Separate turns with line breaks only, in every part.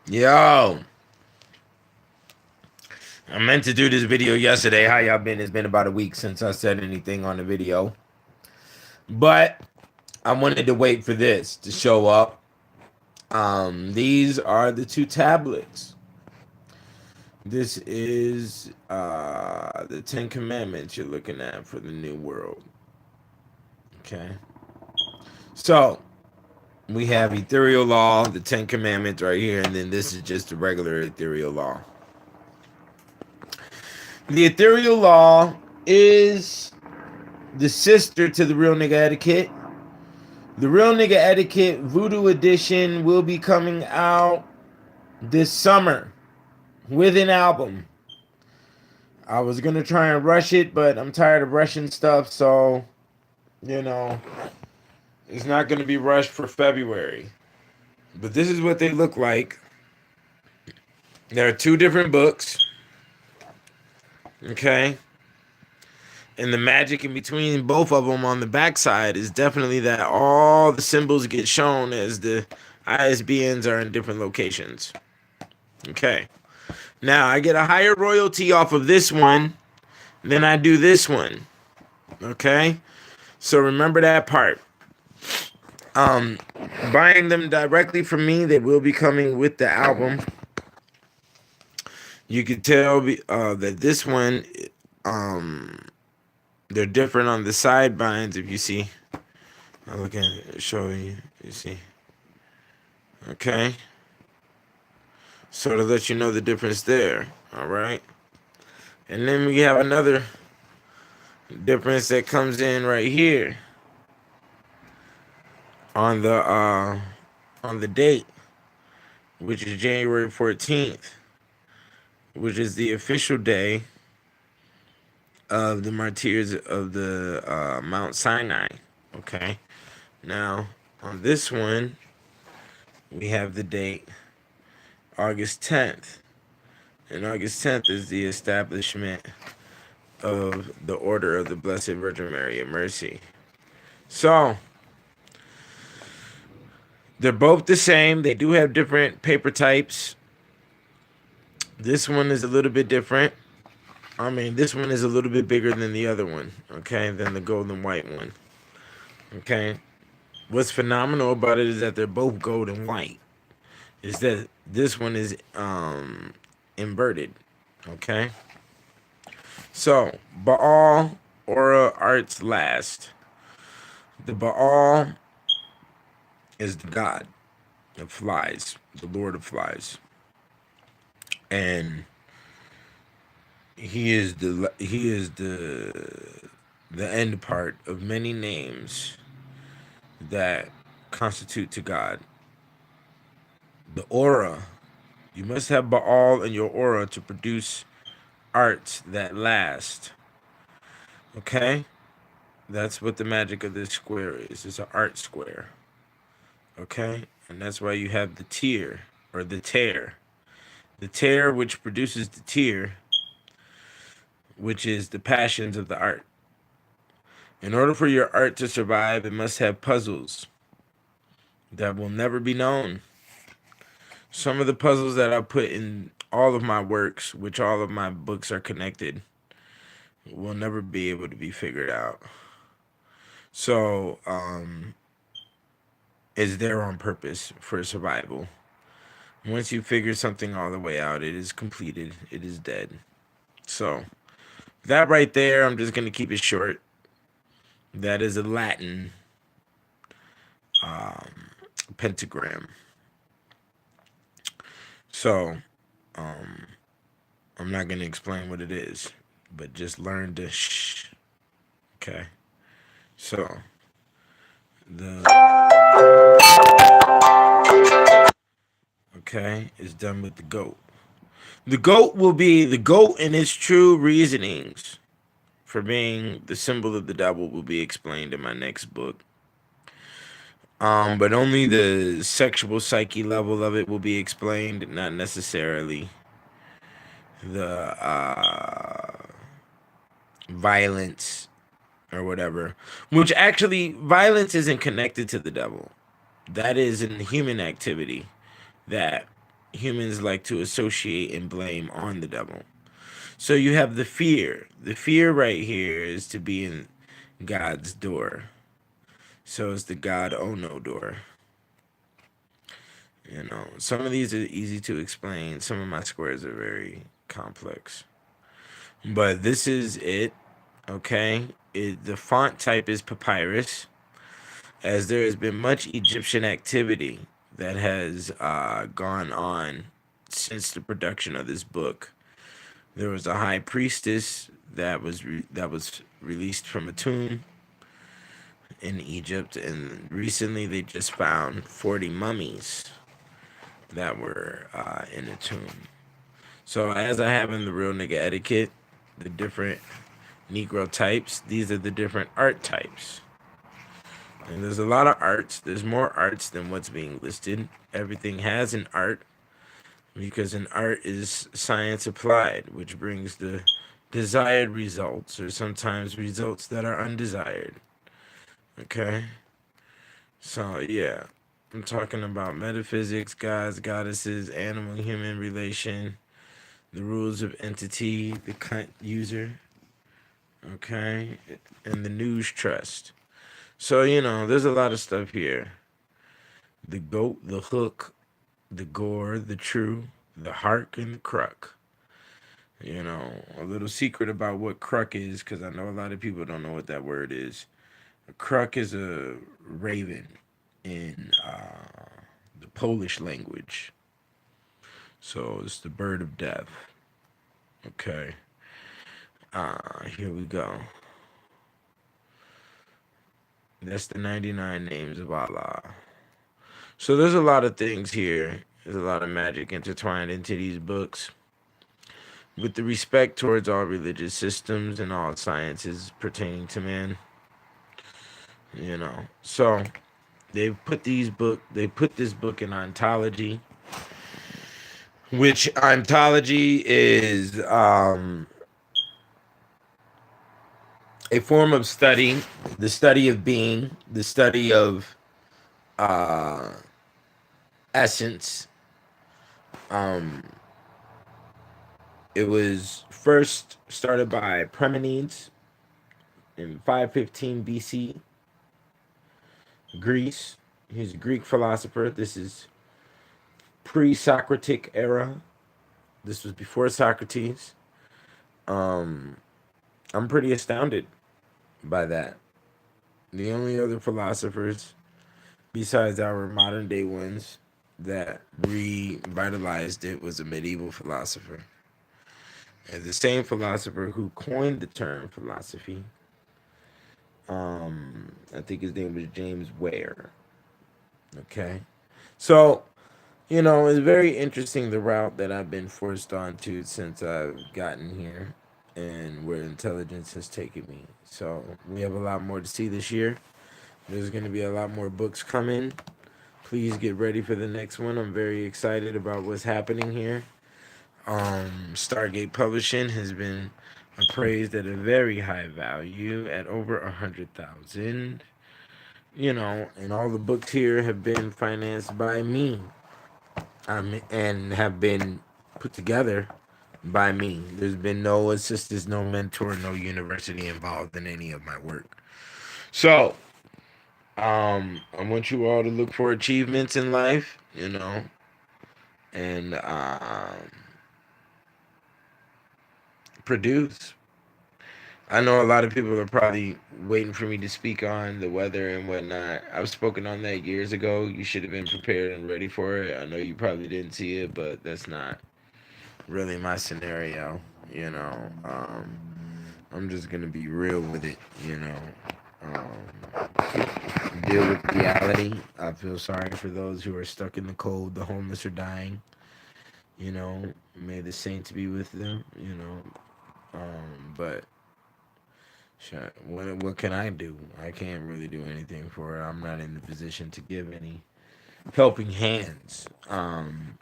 Yo, I meant to do this video yesterday. How y'all been? It's been about a week since I said anything on the video. But I wanted to wait for this to show up. These are the two tablets. This is the Ten Commandments you're looking at for the New World. Okay. So we have ethereal law, the Ten Commandments right here, and then this is just the regular ethereal law. The ethereal law is the sister to the real nigga etiquette. The real nigga etiquette voodoo edition will be coming out this summer with an album. I was gonna try and rush it, but I'm tired of rushing stuff, so you know it's not gonna be rushed for February. But this is what they look like. There are two different books. Okay. And the magic in between both of them on the backside is definitely that all the symbols get shown as the ISBNs are in different locations. Okay. Now, I get a higher royalty off of this one than I do this one. Okay? So remember that part. Buying them directly from me, they will be coming with the album. You can tell that this one, they're different on the side binds. If you see, I'll look at it, show you. You see, okay. So to let you know the difference there. All right, and then we have another difference that comes in right here on the date, which is January 14th, which is the official day of the martyrs of the Mount Sinai. Okay. Now, on this one, we have the date August 10th. And August 10th is the establishment of the Order of the Blessed Virgin Mary of Mercy. So, they're both the same. They do have different paper types. This one is a little bit different. I mean, this one is a little bit bigger than the other one, okay, than the gold and white one, okay? What's phenomenal about it is that they're both gold and white. Is that this one is inverted, okay? So, Baal, Aura, Arts, Last. The Baal is the god of flies, the lord of flies. And he is the end part of many names that constitute to God. The aura, you must have Baal in your aura to produce arts that last. Okay, that's what the magic of this square is. It's an art square. Okay, and that's why you have the tear or the tear. The tear which produces the tear, which is the passions of the art. In order for your art to survive, it must have puzzles that will never be known. Some of the puzzles that I put in all of my works, which all of my books are connected, will never be able to be figured out. So, it's there on purpose for survival. Once you figure something all the way out, it is completed. It is dead. So, that right there, I'm just going to keep it short. That is a Latin pentagram. So, I'm not going to explain what it is, but just learn to shh. Okay. So, is done with the goat. The goat will be the goat in its true reasonings for being the symbol of the devil will be explained in my next book. But only the sexual psyche level of it will be explained, not necessarily the violence or whatever. Which actually, violence isn't connected to the devil. That is in human activity that humans like to associate and blame on the devil. So you have the fear. The fear right here is to be in God's door. So it's the God oh no door. You know, some of these are easy to explain. Some of my squares are very complex. But this is it. Okay. The font type is papyrus, as there has been much Egyptian activity that has gone on since the production of this book. There was a high priestess that was released from a tomb in Egypt, and recently they just found 40 mummies that were in a tomb. So as I have in the Real Nigga Etiquette, the different Negro types, these are the different art types. And there's a lot of arts. There's more arts than what's being listed. Everything has an art, because an art is science applied, which brings the desired results, or sometimes results that are undesired. Okay? So, yeah. I'm talking about metaphysics, gods, goddesses, animal-human relation, the rules of entity, the cunt user, okay, and the news trust. So, you know, there's a lot of stuff here. The goat, the hook, the gore, the true, the hark, and the cruck. You know, a little secret about what cruck is, because I know a lot of people don't know what that word is. A cruck is a raven in the Polish language. So it's the bird of death. Okay. Here we go. That's the 99 names of Allah. So there's a lot of things here. There's a lot of magic intertwined into these books. With the respect towards all religious systems and all sciences pertaining to man. You know. So they put this book in ontology. Which ontology is a form of study, the study of being, the study of essence. It was first started by Parmenides in 515 BC, Greece. He's a Greek philosopher. This is pre-Socratic era. This was before Socrates. I'm pretty astounded by that. The only other philosophers besides our modern day ones that revitalized it was a medieval philosopher. And the same philosopher who coined the term philosophy, I think his name was James Ware. Okay. So, you know, it's very interesting the route that I've been forced onto since I've gotten here and where intelligence has taken me. So we have a lot more to see this year. There's going to be a lot more books coming. Please get ready for the next one. I'm very excited about what's happening here. Stargate Publishing has been appraised at a very high value at over 100,000. You know, and all the books here have been financed by me, and have been put together by me. There's been no assistance, no mentor, no university involved in any of my work. So, I want you all to look for achievements in life, you know, and produce. I know a lot of people are probably waiting for me to speak on the weather and whatnot. I've spoken on that years ago. You should have been prepared and ready for it. I know you probably didn't see it, but that's not really my scenario. You know, I'm just gonna be real with it. You know, deal with reality. I feel sorry for those who are stuck in the cold. The homeless are dying. You know, may the saints be with them. You know, but what can I do? I can't really do anything for it. I'm not in the position to give any helping hands. I'm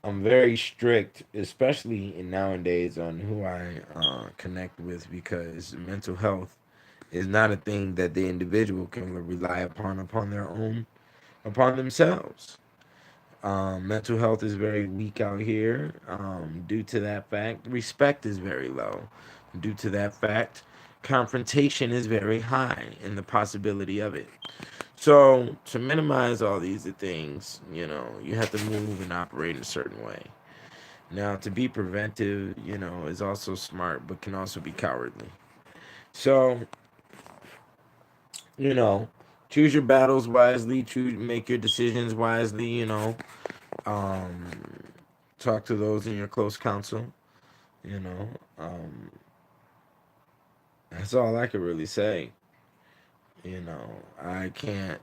very strict, especially in nowadays, on who I connect with, because mental health is not a thing that the individual can rely upon their own, upon themselves. Mental health is very weak out here. Due to that fact, respect is very low. Due to that fact, confrontation is very high in the possibility of it. So, to minimize all these things, you have to move and operate in a certain way. Now, to be preventive, is also smart, but can also be cowardly. So, you know, choose your battles wisely, make your decisions wisely, um, talk to those in your close counsel, you know, um, that's all I could really say. I can't,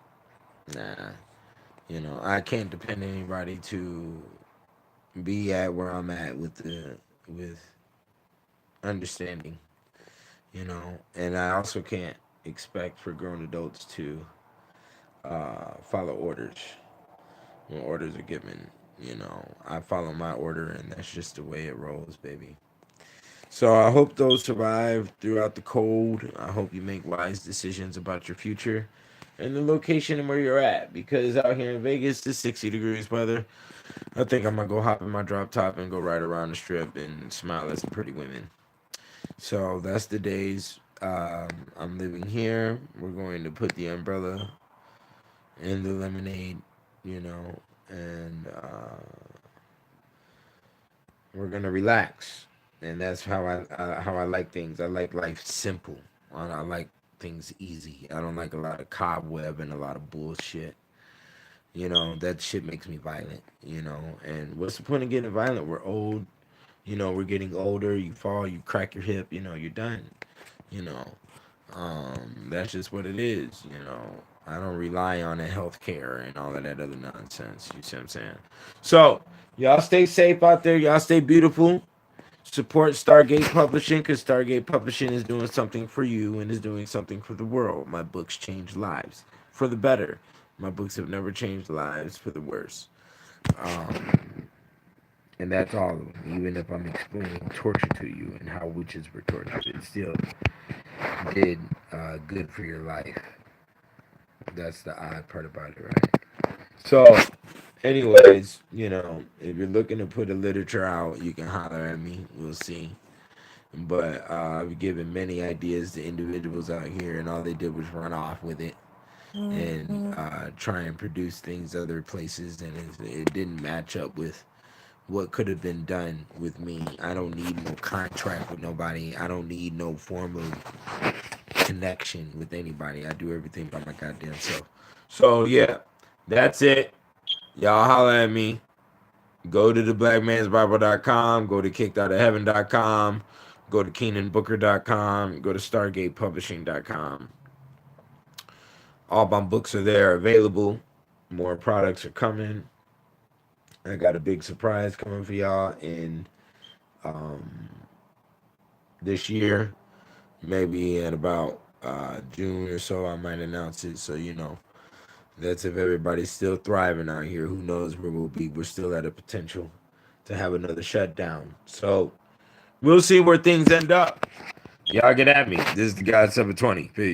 nah, I can't depend on anybody to be at where I'm at with understanding, and I also can't expect for grown adults to follow orders when orders are given. I follow my order, and that's just the way it rolls, baby. So I hope those survive throughout the cold. I hope you make wise decisions about your future and the location and where you're at. Because out here in Vegas, it's 60 degrees weather. I think I'm gonna go hop in my drop top and go right around the strip and smile at some pretty women. So that's the days I'm living here. We're going to put the umbrella in the lemonade, and we're gonna relax. And that's how I like things. I like life simple. I like things easy. I don't like a lot of cobweb and a lot of bullshit. That shit makes me violent. And what's the point of getting violent? We're old. We're getting older. You fall, you crack your hip. You're done. You know, that's just what it is. I don't rely on the healthcare and all of that other nonsense. You see what I'm saying? So y'all stay safe out there. Y'all stay beautiful. Support Stargate Publishing because Stargate Publishing is doing something for you and is doing something for the world. My books change lives for the better. My books have never changed lives for the worse. And that's all of them. Even if I'm explaining torture to you and how witches were tortured, it still did good for your life. That's the odd part about it, right? So, anyways, if you're looking to put a literature out, you can holler at me. We'll see. But I've given many ideas to individuals out here, and all they did was run off with it and try and produce things other places, and it didn't match up with what could have been done with me. I don't need no contract with nobody. I don't need no form of connection with anybody. I do everything by my goddamn self. So yeah, that's it. Y'all holler at me. Go to theblackmansbible.com. Go to kickedoutofheaven.com. Go to KeenanBooker.com. Go to StargatePublishing.com. All my books are there available. More products are coming. I got a big surprise coming for y'all in this year. Maybe in about June or so, I might announce it. So, that's if everybody's still thriving out here. Who knows where we'll be? We're still at a potential to have another shutdown. So, we'll see where things end up. Y'all get at me. This is the guy 720. Peace.